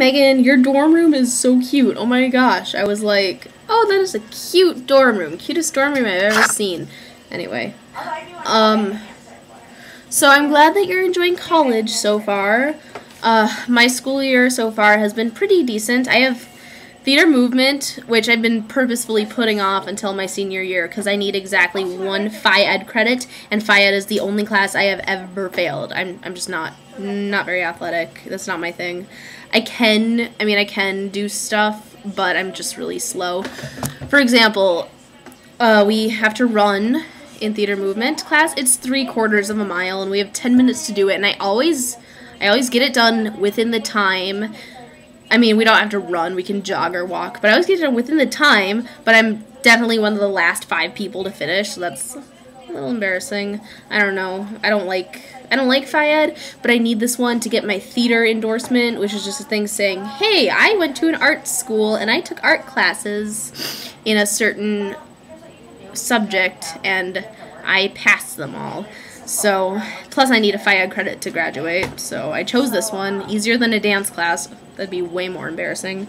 Megan, your dorm room is so cute. Oh my gosh. I was like, oh, that is a cute dorm room. Cutest dorm room I've ever seen. Anyway. So I'm glad that you're enjoying college so far. My school year so far has been pretty decent. I have theater movement, which I've been purposefully putting off until my senior year because I need exactly one Phi Ed credit, and Phi Ed is the only class I have ever failed. I'm just not very athletic. That's not my thing. I can do stuff, but I'm just really slow. For example, we have to run in theater movement class. It's 3/4 of a mile, and we have 10 minutes to do it, and I always get it done within the time. I mean, we don't have to run, we can jog or walk, but I always get it done within the time, but I'm definitely one of the last 5 people to finish, so that's a little embarrassing. I don't know. I don't like Phi Ed, but I need this one to get my theater endorsement, which is just a thing saying, hey, I went to an art school and I took art classes in a certain subject and I passed them all. So, plus I need a Phi Ed credit to graduate, so I chose this one. Easier than a dance class. That'd be way more embarrassing.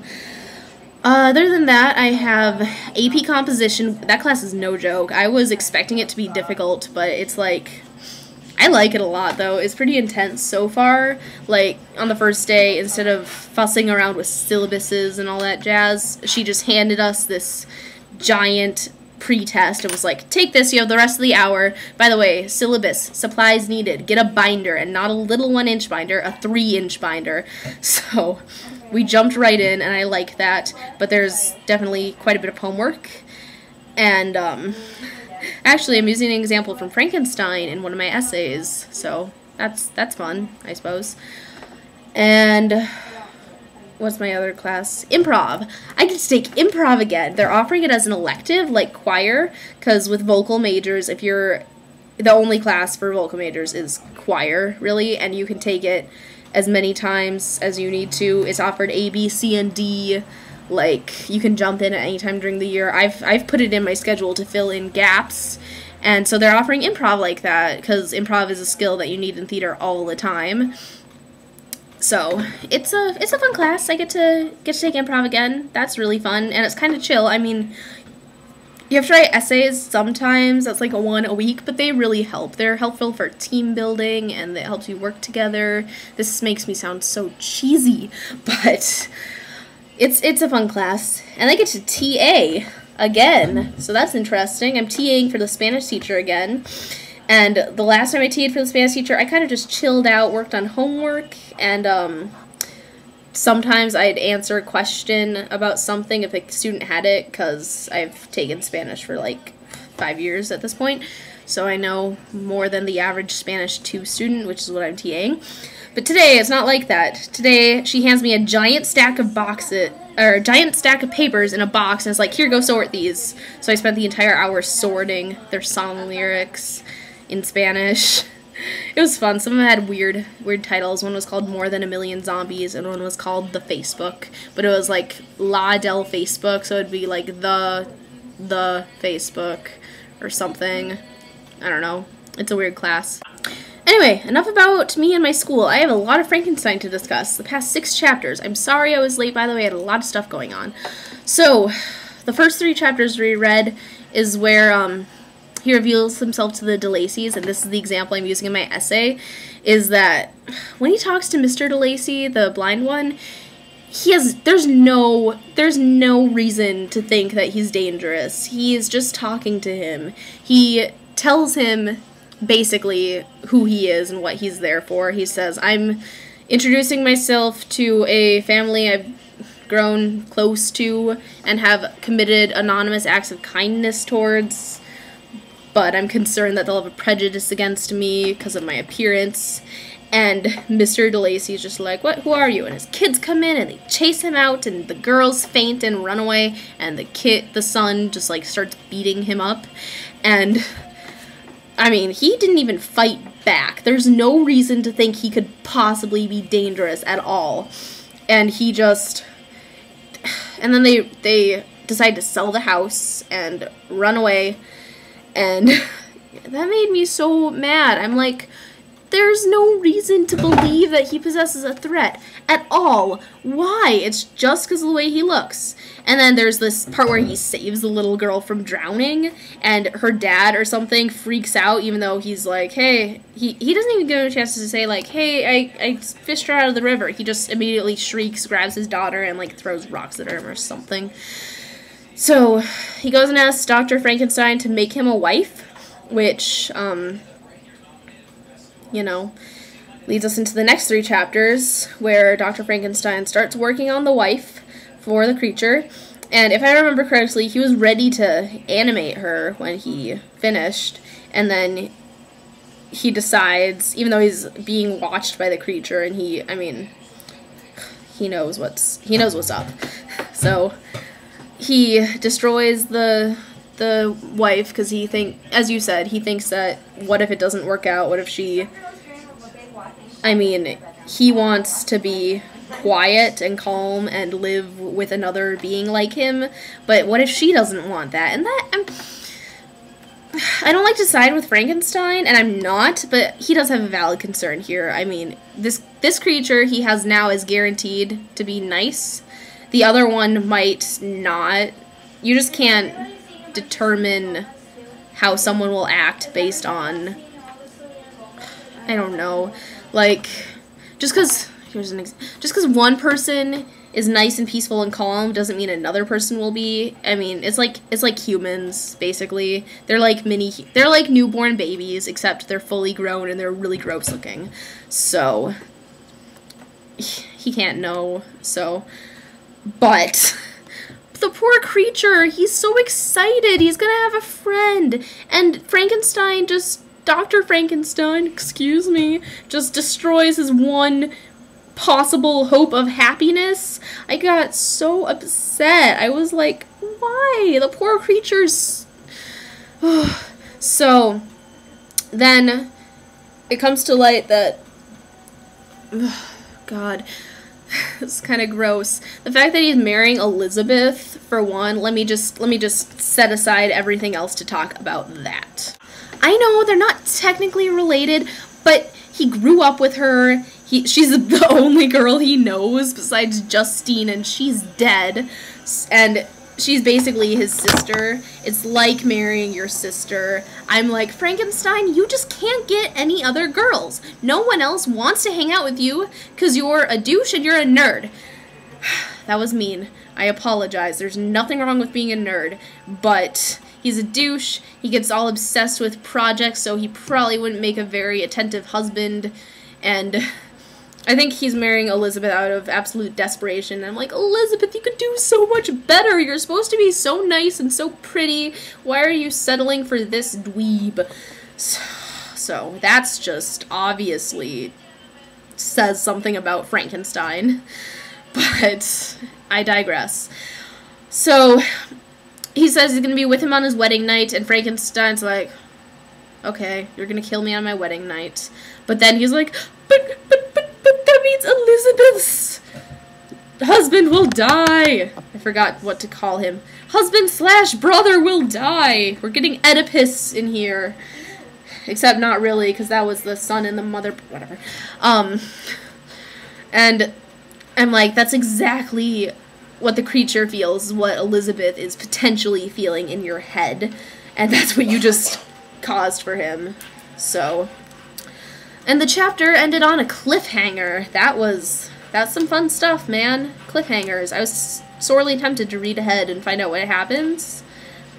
Other than that, I have AP Composition. That class is no joke. I was expecting it to be difficult, but it's like, I like it a lot, though. It's pretty intense so far. Like, on the first day, instead of fussing around with syllabuses and all that jazz, she just handed us this giant pre-test. It was like, take this, you have the rest of the hour. By the way, syllabus, supplies needed, get a binder, and not a little 1-inch binder, a 3-inch binder. So we jumped right in, and I like that, but there's definitely quite a bit of homework. And actually, I'm using an example from Frankenstein in one of my essays, so that's fun, I suppose. And what's my other class? Improv. I get to take improv again. They're offering it as an elective, like choir, because with vocal majors, if you're the only class for vocal majors is choir, really, and you can take it as many times as you need to. It's offered A, B, C, and D. Like, you can jump in at any time during the year. I've put it in my schedule to fill in gaps, and so they're offering improv like that, because improv is a skill that you need in theater all the time. So, it's a fun class. I get to take improv again. That's really fun, and it's kind of chill. I mean, you have to write essays sometimes. That's like one a week, but they really help. They're helpful for team building, and it helps you work together. This makes me sound so cheesy, but it's a fun class. And I get to TA again, so that's interesting. I'm TAing for the Spanish teacher again. And the last time I TA'd for the Spanish teacher, I kind of just chilled out, worked on homework, and sometimes I'd answer a question about something if a student had it, because I've taken Spanish for like 5 years at this point, so I know more than the average Spanish 2 student, which is what I'm TAing. But today, it's not like that. Today, she hands me a giant stack of papers in a box, and it's like, here, go sort these. So I spent the entire hour sorting their song lyrics in Spanish. It was fun. Some of them had weird titles. One was called More Than a Million Zombies, and one was called The Facebook. But it was like La del Facebook, so it'd be like the Facebook or something. I don't know. It's a weird class. Anyway, enough about me and my school. I have a lot of Frankenstein to discuss. The past 6 chapters. I'm sorry I was late, by the way. I had a lot of stuff going on. So, the first 3 chapters we read is where he reveals himself to the DeLacy's, and this is the example I'm using in my essay, is that when he talks to Mr. DeLacy, the blind one, there's no reason to think that he's dangerous. He is just talking to him. He tells him basically who he is and what he's there for. He says, I'm introducing myself to a family I've grown close to and have committed anonymous acts of kindness towards, but I'm concerned that they'll have a prejudice against me because of my appearance. And Mr. DeLacy's just like, what? Who are you? And his kids come in and they chase him out, and the girls faint and run away, and the son just like starts beating him up. And I mean, he didn't even fight back. There's no reason to think he could possibly be dangerous at all. And he just, and then they decide to sell the house and run away. And that made me so mad. I'm like, There's no reason to believe that he possesses a threat at all. Why? It's just because of the way he looks. And then there's this part where he saves the little girl from drowning, and her dad or something freaks out, even though he's like, hey, he doesn't even give him a chance to say, like, hey, I fished her out of the river. He just immediately shrieks, grabs his daughter, and, like, throws rocks at her or something. So he goes and asks Dr. Frankenstein to make him a wife, which, you know, leads us into the next 3 chapters, where Dr. Frankenstein starts working on the wife for the creature, and if I remember correctly, he was ready to animate her when he finished, and then he decides, even though he's being watched by the creature, and he knows what's up, so he destroys the wife, because as you said, he thinks that, what if it doesn't work out, what if she, he wants to be quiet and calm and live with another being like him, but what if she doesn't want that? And I don't like to side with Frankenstein, and I'm not, but he does have a valid concern here. I mean, this creature he has now is guaranteed to be nice. The other one might not. You just can't determine how someone will act based on, I don't know, like, just because one person is nice and peaceful and calm doesn't mean another person will be. I mean, it's like humans, basically. They're like newborn babies, except they're fully grown and they're really gross looking. So he can't know. So, but the poor creature, he's so excited. He's gonna have a friend, and Dr. Frankenstein, excuse me, just destroys his one possible hope of happiness. I got so upset. I was like, why? The poor creature's... So, then, it comes to light that... God, it's kind of gross. The fact that he's marrying Elizabeth, for one, let me just set aside everything else to talk about that. I know they're not technically related, but he grew up with her. She's the only girl he knows besides Justine, and she's dead. And she's basically his sister. It's like marrying your sister. I'm like, Frankenstein, you just can't get any other girls. No one else wants to hang out with you because you're a douche and you're a nerd. That was mean. I apologize. There's nothing wrong with being a nerd, but he's a douche. He gets all obsessed with projects, so he probably wouldn't make a very attentive husband, and I think he's marrying Elizabeth out of absolute desperation. I'm like, Elizabeth, you could do so much better. You're supposed to be so nice and so pretty. Why are you settling for this dweeb? So that's just obviously says something about Frankenstein. But I digress. So he says he's going to be with him on his wedding night, and Frankenstein's like, okay, you're going to kill me on my wedding night. But then he's like, but that means Elizabeth's husband will die. I forgot what to call him. Husband/brother will die. We're getting Oedipus in here. Except not really, because that was the son and the mother, whatever. And I'm like, that's exactly what the creature feels, what Elizabeth is potentially feeling in your head. And that's what you just caused for him. So, and the chapter ended on a cliffhanger. That's some fun stuff, man. Cliffhangers. I was sorely tempted to read ahead and find out what happens,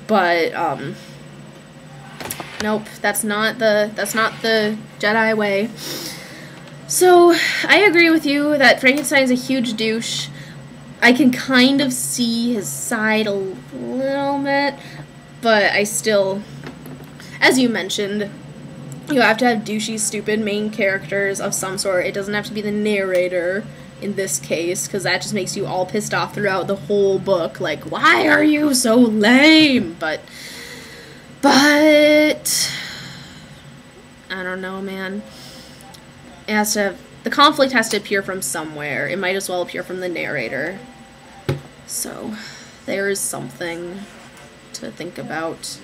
but nope, that's not the Jedi way. So, I agree with you that Frankenstein's a huge douche. I can kind of see his side a little bit, but I still, as you mentioned, you have to have douchey, stupid main characters of some sort. It doesn't have to be the narrator in this case, because that just makes you all pissed off throughout the whole book. Like, why are you so lame? But, I don't know, man. It has to have, the conflict has to appear from somewhere. It might as well appear from the narrator. So, there's something to think about.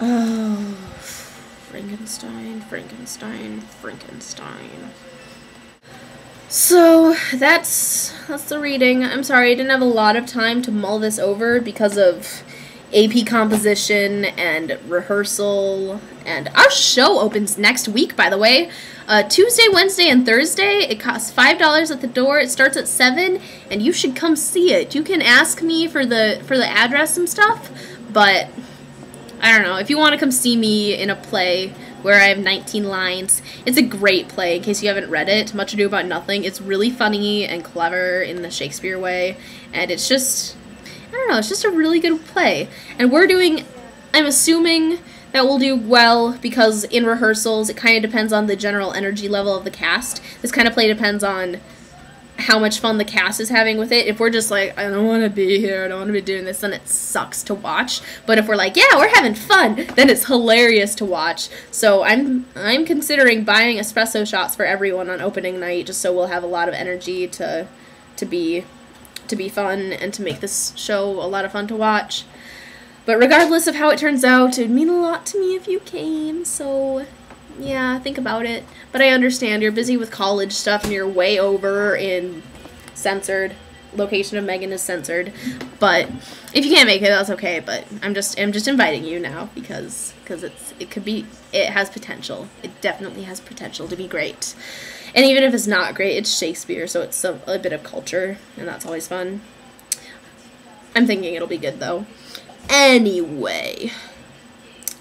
Oh, Frankenstein, Frankenstein, Frankenstein. So that's the reading. I'm sorry I didn't have a lot of time to mull this over because of AP composition and rehearsal, and our show opens next week, by the way. Tuesday, Wednesday, and Thursday. It costs $5 at the door. It starts at 7, and you should come see it. You can ask me for the address and stuff, but I don't know. If you want to come see me in a play where I have 19 lines, it's a great play. In case you haven't read it, Much Ado About Nothing. It's really funny and clever in the Shakespeare way, and it's just, I don't know, it's just a really good play. And I'm assuming that we'll do well, because in rehearsals it kind of depends on the general energy level of the cast. This kind of play depends on how much fun the cast is having with it. If we're just like, I don't want to be here, I don't want to be doing this, then it sucks to watch. But if we're like, yeah, we're having fun, then it's hilarious to watch. So I'm considering buying espresso shots for everyone on opening night, just so we'll have a lot of energy to be fun and to make this show a lot of fun to watch. But regardless of how it turns out, it would mean a lot to me if you came, so yeah, think about it. But I understand you're busy with college stuff and you're way over in censored. Location of Megan is censored. But if you can't make it, that's okay. But I'm just inviting you now because it has potential. It definitely has potential to be great. And even if it's not great, it's Shakespeare, so it's a bit of culture, and that's always fun. I'm thinking it'll be good though. Anyway,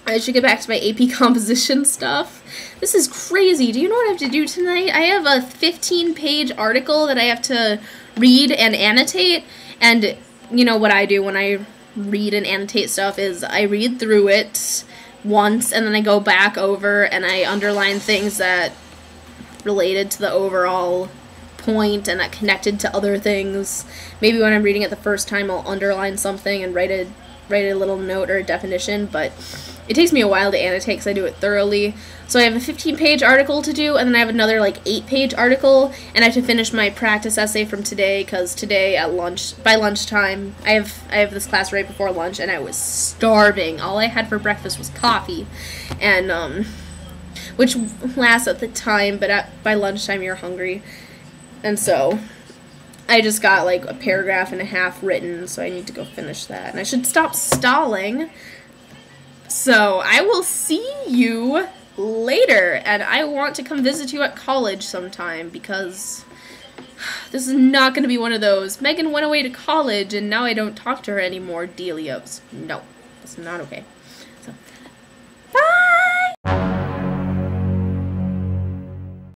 I should get back to my AP composition stuff. This is crazy. Do you know what I have to do tonight? I have a 15-page article that I have to read and annotate. And you know what I do when I read and annotate stuff is I read through it once, and then I go back over and I underline things that related to the overall point and that connected to other things. Maybe when I'm reading it the first time, I'll underline something and write a little note or a definition, but it takes me a while to annotate because I do it thoroughly. So I have a 15-page article to do, and then I have another like 8-page article, and I have to finish my practice essay from today, because today at by lunchtime, I have this class right before lunch, and I was starving. All I had for breakfast was coffee, and which lasts at the time, but by lunchtime you're hungry, and so I just got like a paragraph and a half written, so I need to go finish that. And I should stop stalling. So I will see you later, and I want to come visit you at college sometime, because this is not going to be one of those Megan went away to college and now I don't talk to her anymore dealios. No, it's not okay.